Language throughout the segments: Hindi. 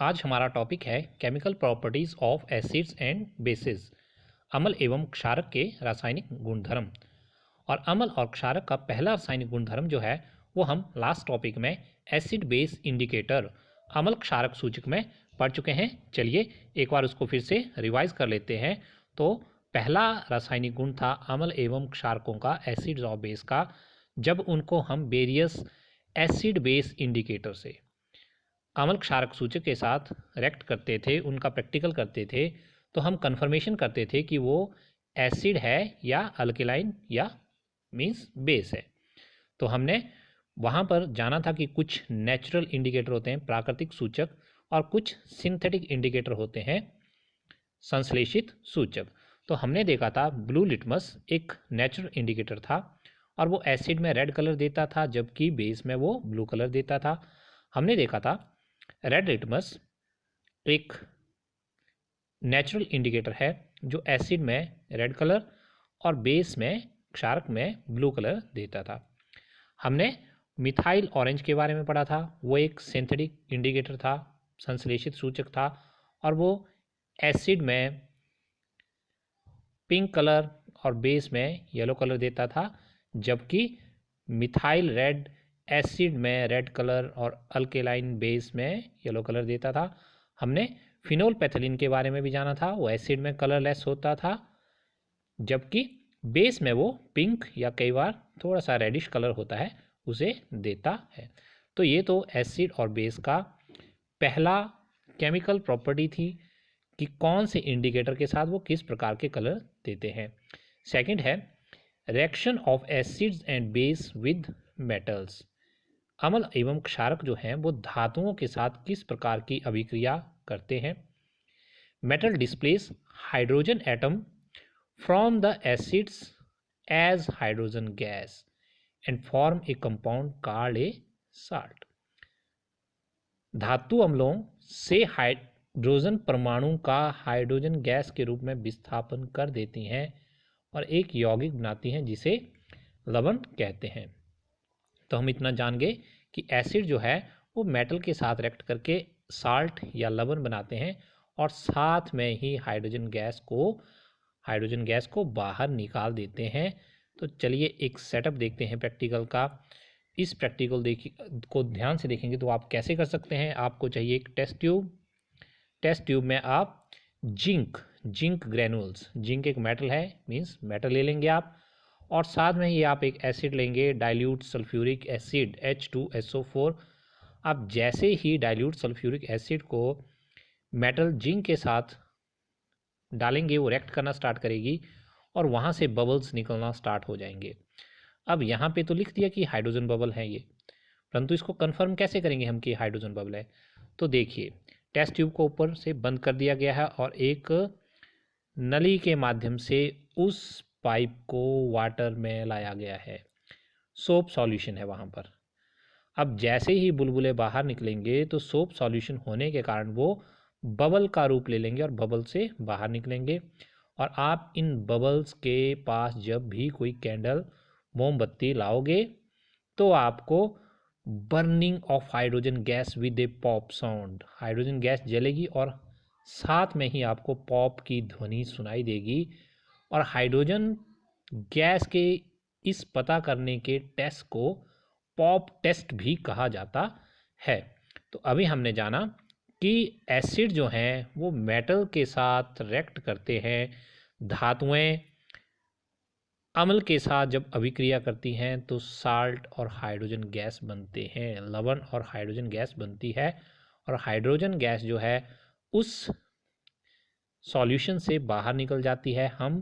आज हमारा टॉपिक है chemical properties of acids and bases, अम्ल एवं क्षारक के रासायनिक गुणधर्म। और अम्ल और क्षारक का पहला रासायनिक गुणधर्म जो है वो हम लास्ट टॉपिक में एसिड बेस इंडिकेटर अम्ल क्षारक सूचक में पढ़ चुके हैं। चलिए एक बार उसको फिर से रिवाइज कर लेते हैं। तो पहला रासायनिक गुण था अम्ल एवं क्षारकों का, एसिड्स और बेस का, जब उनको हम वेरियस एसिड बेस इंडिकेटर से अम्ल क्षारक सूचक के साथ रेक्ट करते थे, उनका प्रैक्टिकल करते थे, तो हम कन्फर्मेशन करते थे कि वो एसिड है या अल्केलाइन या मीन्स बेस है। तो हमने वहाँ पर जाना था कि कुछ नेचुरल इंडिकेटर होते हैं, प्राकृतिक सूचक, और कुछ सिंथेटिक इंडिकेटर होते हैं, संश्लेषित सूचक। तो हमने देखा था ब्लू लिटमस एक नेचुरल इंडिकेटर था और वो एसिड में रेड कलर देता था जबकि बेस में वो ब्लू कलर देता था। हमने देखा था रेड लिटमस एक नेचुरल इंडिकेटर है जो एसिड में रेड कलर और बेस में क्षारक में ब्लू कलर देता था। हमने मिथाइल ऑरेंज के बारे में पढ़ा था, वो एक सिंथेटिक इंडिकेटर था, संश्लेषित सूचक था, और वो एसिड में पिंक कलर और बेस में येलो कलर देता था, जबकि मिथाइल रेड एसिड में रेड कलर और अल्केलाइन बेस में येलो कलर देता था। हमने फिनोल पैथिलीन के बारे में भी जाना था, वो एसिड में कलरलेस होता था जबकि बेस में वो पिंक या कई बार थोड़ा सा रेडिश कलर होता है, उसे देता है। तो ये तो एसिड और बेस का पहला केमिकल प्रॉपर्टी थी कि कौन से इंडिकेटर के साथ वो किस प्रकार के कलर देते हैं। सेकंड है reaction of acids and base with metals. अम्ल एवं क्षारक जो हैं वो धातुओं के साथ किस प्रकार की अभिक्रिया करते हैं। Metal displace hydrogen atom from the acids as hydrogen gas and form a compound called a salt. धातु अम्लों से हाइड्रोजन परमाणु का हाइड्रोजन गैस के रूप में विस्थापन कर देती हैं और एक यौगिक बनाती हैं जिसे लवण कहते हैं। तो हम इतना जान गए कि एसिड जो है वो मेटल के साथ रिएक्ट करके साल्ट या लवण बनाते हैं और साथ में ही हाइड्रोजन गैस को बाहर निकाल देते हैं। तो चलिए एक सेटअप देखते हैं प्रैक्टिकल का। इस प्रैक्टिकल को ध्यान से देखेंगे तो आप कैसे कर सकते हैं। आपको चाहिए एक टेस्ट ट्यूब में आप जिंक ग्रेनुल्स, जिंक एक मेटल है, मीन्स मेटल ले लेंगे आप, और साथ में ही आप एक एसिड लेंगे, डाइल्यूट सल्फ्यूरिक एसिड H2SO4। आप जैसे ही डाइल्यूट सल्फ्यूरिक एसिड को मेटल जिंक के साथ डालेंगे वो रिएक्ट करना स्टार्ट करेगी और वहाँ से बबल्स निकलना स्टार्ट हो जाएंगे। अब यहाँ पे तो लिख दिया कि हाइड्रोजन बबल है ये, परंतु इसको कंफर्म कैसे करेंगे हम कि हाइड्रोजन बबल है। तो देखिए टेस्ट ट्यूब को ऊपर से बंद कर दिया गया है और एक नली के माध्यम से उस पाइप को वाटर में लाया गया है, सोप सॉल्यूशन है वहाँ पर। अब जैसे ही बुलबुले बाहर निकलेंगे तो सोप सॉल्यूशन होने के कारण वो बबल का रूप ले लेंगे और बबल से बाहर निकलेंगे। और आप इन बबल्स के पास जब भी कोई कैंडल मोमबत्ती लाओगे तो आपको burning of hydrogen gas with a pop sound, hydrogen gas जलेगी और साथ में ही आपको पॉप की ध्वनि सुनाई देगी। और हाइड्रोजन गैस के इस पता करने के टेस्ट को पॉप टेस्ट भी कहा जाता है। तो अभी हमने जाना कि एसिड जो हैं वो मेटल के साथ रिएक्ट करते हैं, धातुएं अम्ल के साथ जब अभिक्रिया करती हैं तो साल्ट और हाइड्रोजन गैस बनते हैं, लवण और हाइड्रोजन गैस बनती है। और हाइड्रोजन गैस जो है उस सॉल्यूशन से बाहर निकल जाती है। हम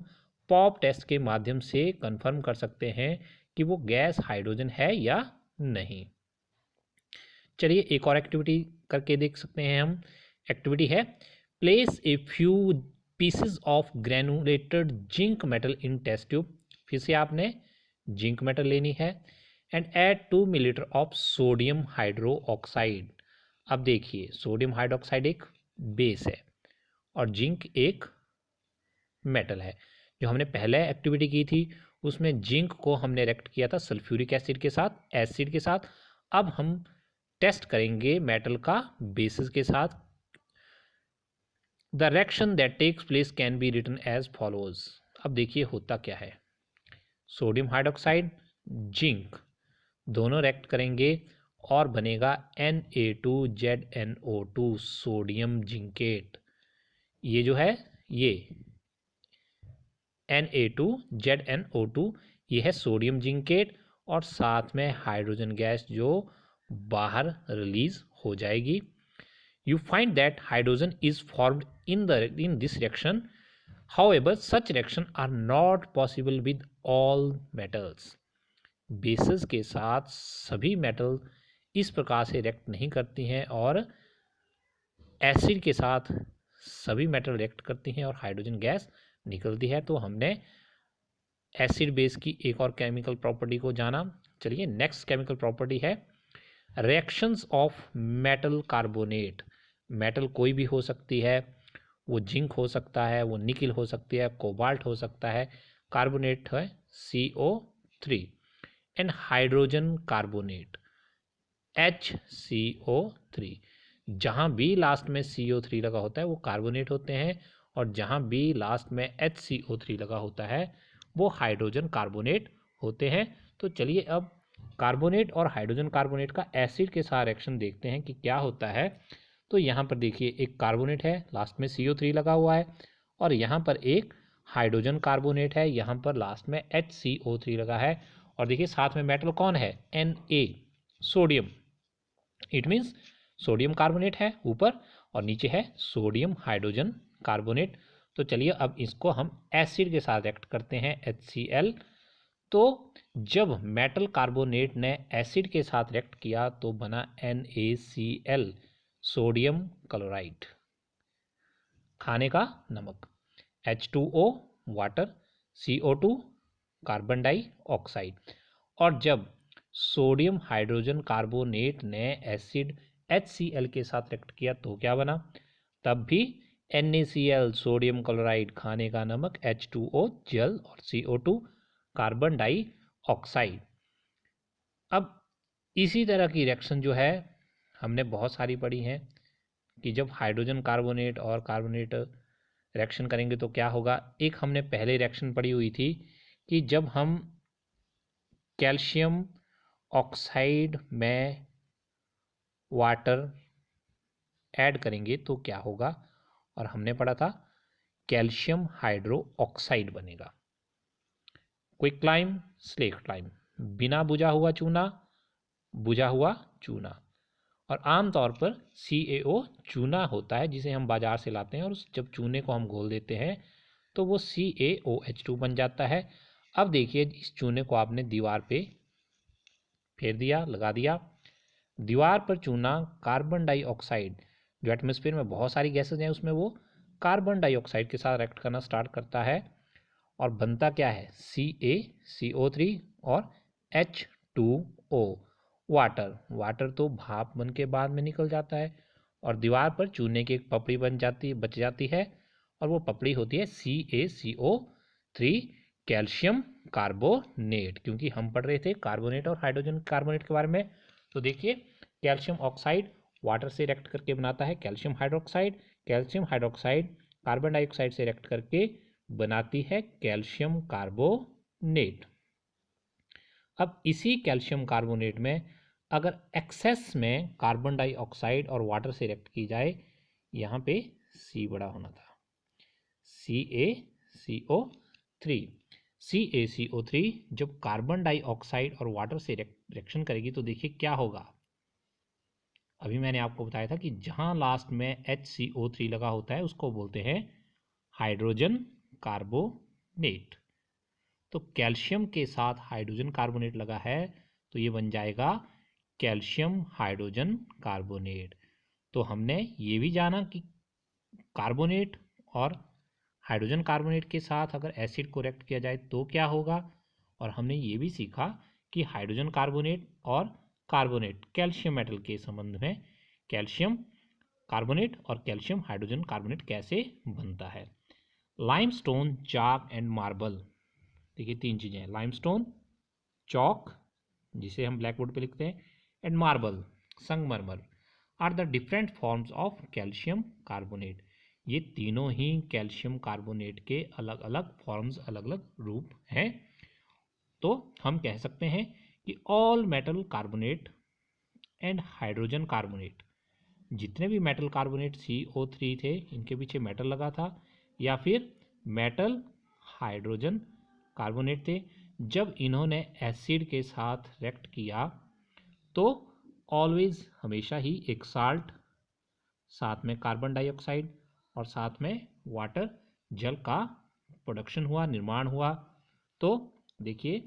पॉप टेस्ट के माध्यम से कंफर्म कर सकते हैं कि वो गैस हाइड्रोजन है या नहीं। चलिए एक और एक्टिविटी करके देख सकते हैं हम। एक्टिविटी है place a few pieces of granulated zinc metal in test tube. फिर से आपने जिंक मेटल लेनी है and add 2 millilitre of sodium hydroxide. अब देखिए सोडियम हाइड्रोक्साइड एक बेस है और जिंक एक मेटल है। जो हमने पहले एक्टिविटी की थी उसमें जिंक को हमने रिएक्ट किया था सल्फ्यूरिक एसिड के साथ, एसिड के साथ। अब हम टेस्ट करेंगे मेटल का बेसिस के साथ the reaction that takes place can be written as follows. अब देखिए होता क्या है, सोडियम हाइड्रोक्साइड जिंक दोनों रिएक्ट करेंगे और बनेगा Na2ZnO2 सोडियम जिंकेट। ये जो है ये Na2ZnO2 ये है सोडियम जिंकेट और साथ में हाइड्रोजन गैस जो बाहर रिलीज हो जाएगी। You find that hydrogen is formed in this reaction. However, such reactions are not possible with all metals. Bases के साथ सभी मेटल इस प्रकार से रिएक्ट नहीं करती हैं और एसिड के साथ सभी मेटल रिएक्ट करती हैं और हाइड्रोजन गैस निकलती है। तो हमने एसिड बेस की एक और केमिकल प्रॉपर्टी को जाना। चलिए नेक्स्ट केमिकल प्रॉपर्टी है reactions of metal carbonate. Metal कोई भी हो सकती है, वो जिंक हो सकता है, वो निकिल हो सकती है, कोबाल्ट हो सकता है, कार्बोनेट है CO3 and hydrogen carbonate HCO3। जहाँ भी लास्ट में CO3 लगा होता है वो कार्बोनेट होते हैं और जहाँ भी लास्ट में HCO3 लगा होता है वो हाइड्रोजन कार्बोनेट होते हैं। तो चलिए अब कार्बोनेट और हाइड्रोजन कार्बोनेट का एसिड के साथ रिएक्शन देखते हैं कि क्या होता है। तो यहाँ पर देखिए एक कार्बोनेट है, लास्ट में CO3 लगा हुआ है और यहाँ पर एक हाइड्रोजन कार्बोनेट है, यहाँ पर लास्ट में HCO3 लगा है और देखिए साथ में मेटल कौन है Na sodium. It means sodium carbonate है ऊपर और नीचे है सोडियम हाइड्रोजन कार्बोनेट। तो चलिए अब इसको हम एसिड के साथ रिएक्ट करते हैं HCl। तो जब मेटल कार्बोनेट ने एसिड के साथ रिएक्ट किया तो बना NaCl सोडियम क्लोराइड खाने का नमक, H2O water, CO2 carbon dioxide. और जब सोडियम हाइड्रोजन कार्बोनेट ने एसिड HCl के साथ रिएक्ट किया तो क्या बना, तब भी NaCl सोडियम क्लोराइड खाने का नमक, H2O जल और CO2 कार्बन डाइऑक्साइड। अब इसी तरह की रिएक्शन जो है हमने बहुत सारी पढ़ी हैं कि जब हाइड्रोजन कार्बोनेट और कार्बोनेट रिएक्शन करेंगे तो क्या होगा। एक हमने पहले रिएक्शन पढ़ी हुई थी कि जब हम कैल्शियम ऑक्साइड में वाटर ऐड करेंगे तो क्या होगा, और हमने पढ़ा था कैल्शियम हाइड्रो ऑक्साइड बनेगा। क्विक लाइम स्लेक्ट लाइम, बिना बुझा हुआ चूना, बुझा हुआ चूना। और आमतौर पर CaO चूना होता है जिसे हम बाज़ार से लाते हैं और जब चूने को हम घोल देते हैं तो वो CaOH2 बन जाता है। अब देखिए इस चूने को आपने दीवार पे फेर दिया, लगा दिया। दीवार पर चूना कार्बन डाइऑक्साइड जो एटमॉस्फेयर में बहुत सारी गैसेज हैं उसमें वो कार्बन डाइऑक्साइड के साथ रिएक्ट करना स्टार्ट करता है और बनता क्या है CaCO3 और H2O वाटर। वाटर तो भाप बन के बाद में निकल जाता है और दीवार पर चूने की एक पपड़ी बच जाती है और वो पपड़ी होती है CaCO3 कैल्शियम कार्बोनेट। क्योंकि हम पढ़ रहे थे कार्बोनेट और हाइड्रोजन कार्बोनेट के बारे में। तो देखिए कैल्शियम ऑक्साइड वाटर से रिएक्ट करके बनाता है calcium hydroxide, calcium hydroxide carbon dioxide से रिएक्ट करके बनाती है कैल्शियम कार्बोनेट। अब इसी कैल्शियम कार्बोनेट में अगर एक्सेस में कार्बन डाइऑक्साइड और वाटर से रिएक्ट की जाए, यहाँ पे C बड़ा होना था, CaCO3। CaCO3 जब कार्बन डाइऑक्साइड और वाटर से रिएक्शन करेगी तो देखिए क्या होगा। अभी मैंने आपको बताया था कि जहाँ लास्ट में HCO3 लगा होता है उसको बोलते हैं हाइड्रोजन कार्बोनेट। तो कैल्शियम के साथ हाइड्रोजन कार्बोनेट लगा है तो ये बन जाएगा कैल्शियम हाइड्रोजन कार्बोनेट। तो हमने ये भी जाना कि कार्बोनेट और हाइड्रोजन कार्बोनेट के साथ अगर एसिड को रिएक्ट किया जाए तो क्या होगा, और हमने ये भी सीखा कि हाइड्रोजन कार्बोनेट और कार्बोनेट कैल्शियम मेटल के संबंध में कैल्शियम कार्बोनेट और कैल्शियम हाइड्रोजन कार्बोनेट कैसे बनता है। लाइमस्टोन, चाक एंड मार्बल, देखिए तीन चीज़ें हैं, लाइमस्टोन, चौक जिसे हम ब्लैक बोर्ड पे लिखते हैं, एंड मार्बल संगमरमर are the different forms of calcium carbonate. ये तीनों ही कैल्शियम कार्बोनेट के अलग अलग फॉर्म्स, अलग अलग रूप हैं। तो हम कह सकते हैं कि all metal carbonate and hydrogen carbonate, जितने भी मेटल कार्बोनेट CO3 थे, इनके पीछे मेटल लगा था, या फिर मेटल हाइड्रोजन कार्बोनेट थे, जब इन्होंने एसिड के साथ रिएक्ट किया तो ऑलवेज हमेशा ही एक साल्ट, साथ में कार्बन डाइऑक्साइड और साथ में वाटर, जल का प्रोडक्शन हुआ, निर्माण हुआ। तो देखिए,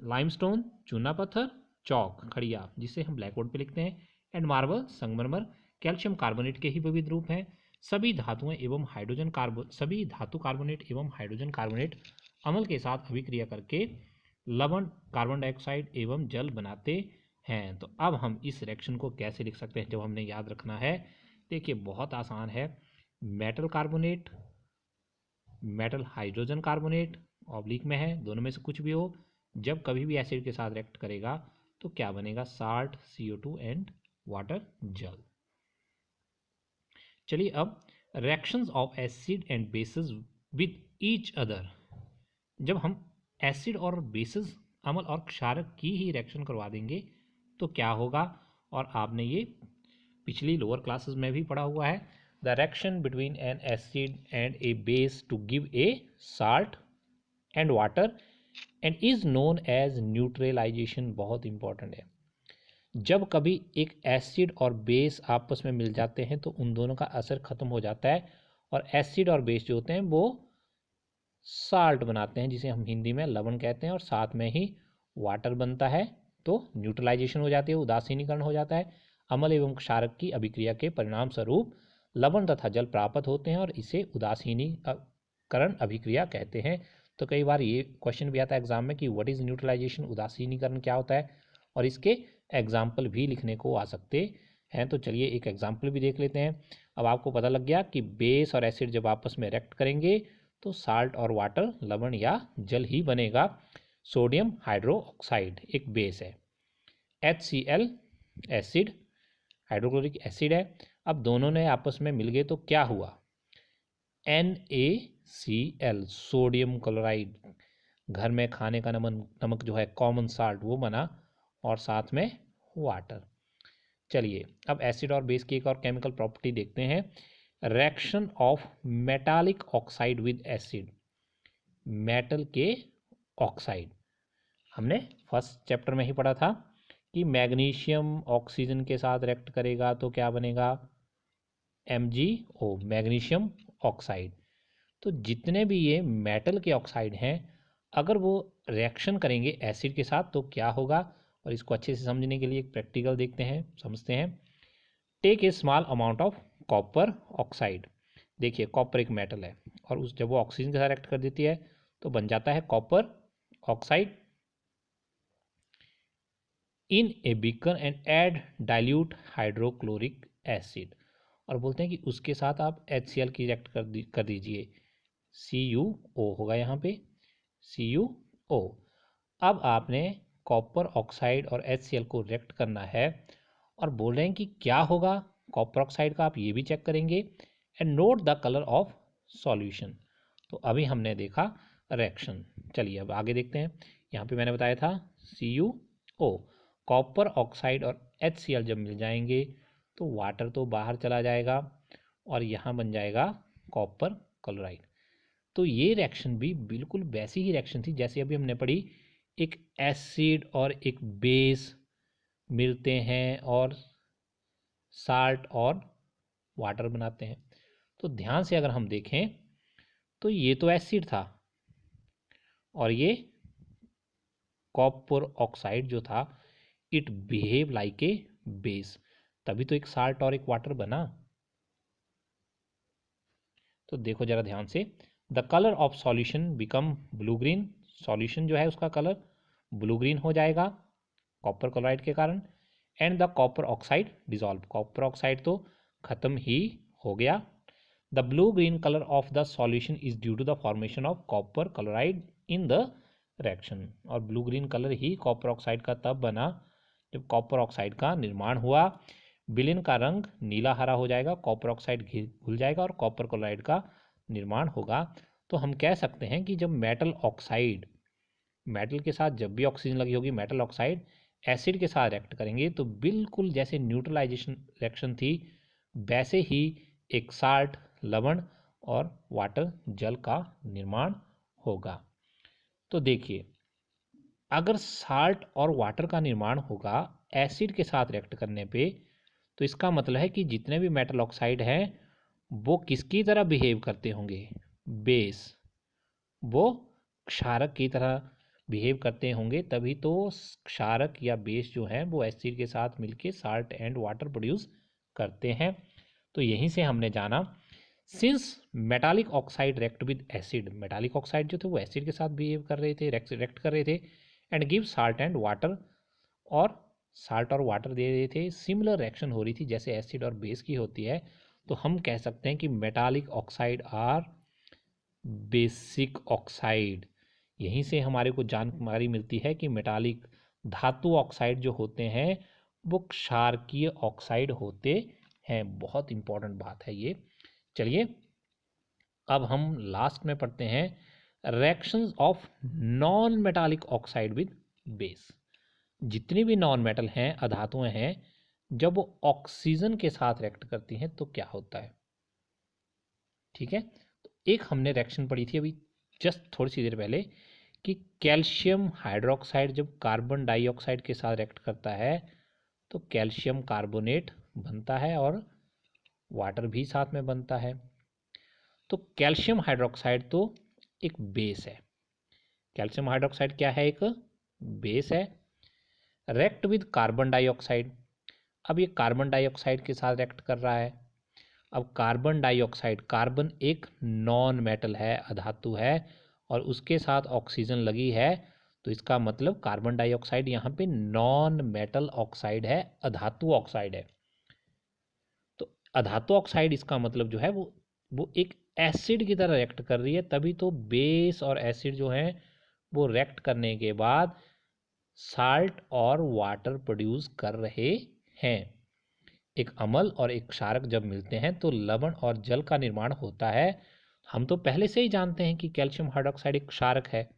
लाइमस्टोन चूना पत्थर, चौक खड़िया जिसे हम ब्लैक बोर्ड पे लिखते हैं, एंड मार्बल संगमरमर कैल्शियम कार्बोनेट के ही विविध रूप हैं। सभी धातु कार्बोनेट एवं हाइड्रोजन कार्बोनेट अम्ल के साथ अभिक्रिया करके लवण, कार्बन डाइऑक्साइड एवं जल बनाते हैं। तो अब हम इस रिएक्शन को कैसे लिख सकते हैं, जब हमने याद रखना है। देखिए बहुत आसान है। Metal carbonate, metal hydrogen carbonate oblique में है, दोनों में से कुछ भी हो, जब कभी भी एसिड के साथ रिएक्ट करेगा तो क्या बनेगा, साल्ट, CO2 एंड वाटर, जल। चलिए अब reactions of acid and bases with each other, जब हम एसिड और बेसिस, अम्ल और क्षारक की ही रिएक्शन करवा देंगे तो क्या होगा, और आपने ये पिछली लोअर क्लासेस में भी पढ़ा हुआ है। The reaction between an acid and a base to give a salt and water and is known as neutralisation. बहुत इंपॉर्टेंट है। जब कभी एक एसिड और बेस आपस में मिल जाते हैं तो उन दोनों का असर खत्म हो जाता है, और एसिड और बेस जो होते हैं वो साल्ट बनाते हैं, जिसे हम हिंदी में लवण कहते हैं, और साथ में ही वाटर बनता है। तो न्यूट्रलाइजेशन हो जाती है, उदासीनीकरण हो जाता है। अम्ल एवं क्षारक की अभिक्रिया के परिणाम स्वरूप लवण तथा जल प्राप्त होते हैं और इसे उदासीनीकरण अभिक्रिया कहते हैं। तो कई बार ये क्वेश्चन भी आता है एग्जाम में कि व्हाट इज न्यूट्रलाइजेशन, उदासीनीकरण क्या होता है, और इसके एग्जाम्पल भी लिखने को आ सकते हैं। तो चलिए एक एग्जाम्पल भी देख लेते हैं। अब आपको पता लग गया कि बेस और एसिड जब आपस में रिएक्ट करेंगे तो साल्ट और वाटर, लवण या जल ही बनेगा। सोडियम हाइड्रोक्साइड एक बेस है, HCl एसिड, हाइड्रोक्लोरिक एसिड है। अब दोनों ने आपस में मिल गए तो क्या हुआ, NaCl सोडियम क्लोराइड, घर में खाने का नमक जो है कॉमन साल्ट, वो बना, और साथ में वाटर। चलिए अब एसिड और बेस की एक और केमिकल प्रॉपर्टी देखते हैं। Reaction of metallic oxide with acid, metal के ऑक्साइड, हमने फर्स्ट चैप्टर में ही पढ़ा था कि मैग्नीशियम ऑक्सीजन के साथ रिएक्ट करेगा तो क्या बनेगा, MgO, मैग्नीशियम ऑक्साइड। तो जितने भी ये मेटल के ऑक्साइड हैं, अगर वो रिएक्शन करेंगे एसिड के साथ तो क्या होगा, और इसको अच्छे से समझने के लिए एक प्रैक्टिकल देखते हैं, समझते हैं। Take a small amount of copper oxide. देखिए कॉपर एक मेटल है, और उस जब वो ऑक्सीजन के साथ रिएक्ट कर देती है तो बन जाता है copper oxide in a beaker and add dilute hydrochloric acid, और बोलते हैं कि उसके साथ आप HCl की रिएक्ट कर दीजिए, CuO होगा यहाँ पे, CuO। अब आपने कॉपर ऑक्साइड और HCl को रिएक्ट करना है, और बोल रहे हैं कि क्या होगा कॉपर ऑक्साइड का, आप ये भी चेक करेंगे, and note the colour of solution. तो अभी हमने देखा रिएक्शन, चलिए अब आगे देखते हैं। यहाँ पे मैंने बताया था CuO, कॉपर ऑक्साइड और HCl जब मिल जाएंगे तो वाटर तो बाहर चला जाएगा और यहाँ बन जाएगा कॉपर क्लोराइड। तो ये रिएक्शन भी बिल्कुल वैसी ही रिएक्शन थी जैसे अभी हमने पढ़ी, एक एसिड और एक बेस मिलते हैं और साल्ट और वाटर बनाते हैं। तो ध्यान से अगर हम देखें तो ये तो एसिड था और ये कॉपर ऑक्साइड जो था it behave like a base, तभी तो एक साल्ट और एक वाटर बना। तो देखो जरा ध्यान से, the colour of solution become blue green, solution जो है उसका कलर ब्लू ग्रीन हो जाएगा कॉपर क्लोराइड के कारण, and the copper oxide dissolve, copper oxide तो खत्म ही हो गया। The blue green colour of the solution is due to the formation of copper chloride in the reaction, और ब्लू ग्रीन कलर ही कॉपर ऑक्साइड का तब बना जब कॉपर ऑक्साइड का निर्माण हुआ। विलेन का रंग नीला हरा हो जाएगा, कॉपर ऑक्साइड घुल जाएगा और कॉपर क्लोराइड का निर्माण होगा। तो हम कह सकते हैं कि जब मेटल ऑक्साइड, मेटल के साथ जब भी ऑक्सीजन लगी होगी, मेटल ऑक्साइड एसिड के साथ रिएक्ट करेंगे तो बिल्कुल जैसे न्यूट्रलाइजेशन रिएक्शन थी वैसे ही एक साल्ट, लवण और वाटर, जल का निर्माण होगा। तो देखिए, अगर साल्ट और वाटर का निर्माण होगा एसिड के साथ रिएक्ट करने पे, तो इसका मतलब है कि जितने भी मेटल ऑक्साइड हैं वो किसकी तरह बिहेव करते होंगे? बेस, वो क्षारक की तरह बिहेव करते होंगे, तभी तो क्षारक या बेस जो है वो एसिड के साथ मिलके साल्ट एंड वाटर प्रोड्यूस करते हैं। तो यहीं से हमने जाना, since metallic oxide react with acid, metallic oxide जो थे वो एसिड के साथ बिहेव कर रहे थे, रिएक्ट कर रहे थे, and give salt and water, और साल्ट और वाटर दे रहे थे, सिमिलर रिएक्शन हो रही थी जैसे एसिड और बेस की होती है। तो हम कह सकते हैं कि metallic oxide are basic oxide. यहीं से हमारे को जानकारी मिलती है कि मेटालिक धातु ऑक्साइड जो होते हैं वो क्षारकीय ऑक्साइड होते हैं। बहुत इंपॉर्टेंट बात है ये। चलिए अब हम लास्ट में पढ़ते हैं reactions of non metallic oxide with base. जितनी भी नॉन मेटल हैं, अधातुएं हैं, जब वो ऑक्सीजन के साथ रिएक्ट करती हैं तो क्या होता है? ठीक है, तो एक हमने रिएक्शन पढ़ी थी अभी जस्ट थोड़ी सी देर पहले कि कैल्शियम हाइड्रोक्साइड जब कार्बन डाइऑक्साइड के साथ रिएक्ट करता है तो कैल्शियम कार्बोनेट बनता है और वाटर भी साथ में बनता है। तो कैल्शियम हाइड्रोक्साइड तो एक बेस है। कैल्शियम हाइड्रोक्साइड क्या है? एक बेस है। रिएक्ट विद कार्बन डाइऑक्साइड, अब ये कार्बन डाइऑक्साइड के साथ रिएक्ट कर रहा है। अब कार्बन डाइऑक्साइड, कार्बन एक नॉन मेटल है, अधातु है, और उसके साथ ऑक्सीजन लगी है, तो इसका मतलब कार्बन डाइऑक्साइड यहाँ पे नॉन मेटल ऑक्साइड है, अधातु ऑक्साइड है। तो अधातु ऑक्साइड इसका मतलब जो है वो एक एसिड की तरह रिएक्ट कर रही है, तभी तो बेस और एसिड जो है वो रिएक्ट करने के बाद साल्ट और वाटर प्रोड्यूस कर रहे हैं। एक अम्ल और एक क्षारक जब मिलते हैं तो लवण और जल का निर्माण होता है। हम तो पहले से ही जानते हैं कि कैल्शियम हाइड्रोक्साइड एक क्षारक है,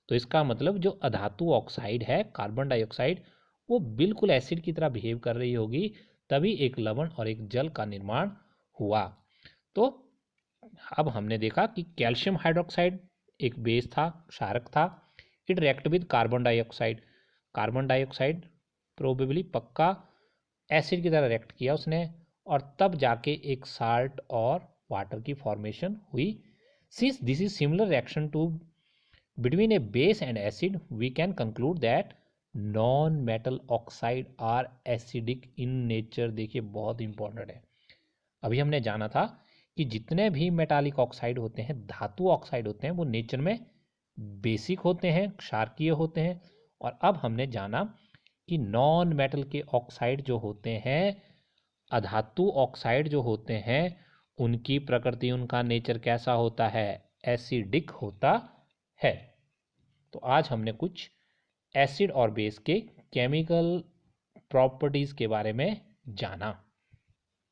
तो इसका मतलब जो अधातु ऑक्साइड है कार्बन डाइऑक्साइड वो बिल्कुल एसिड की तरह बिहेव कर रही होगी, तभी एक लवण और एक जल का निर्माण हुआ। तो अब हमने देखा कि कैल्शियम हाइड्रोक्साइड एक बेस था, क्षारक था। It react with carbon dioxide, carbon dioxide probably पक्का एसिड की तरह रिएक्ट किया उसने, और तब जाके एक साल्ट और वाटर की फॉर्मेशन हुई। Since this is similar reaction to between a base and acid, we can conclude that non metal oxide are acidic in nature. देखिए बहुत इंपॉर्टेंट है। अभी हमने जाना था कि जितने भी मेटालिक ऑक्साइड होते हैं, धातु ऑक्साइड होते हैं, वो नेचर में बेसिक होते हैं, क्षारकीय होते हैं। और अब हमने जाना कि नॉन मेटल के ऑक्साइड जो होते हैं, अधातु ऑक्साइड जो होते हैं, उनकी प्रकृति, उनका नेचर कैसा होता है? एसिडिक होता है। तो आज हमने कुछ एसिड और बेस के केमिकल प्रॉपर्टीज के बारे में जाना।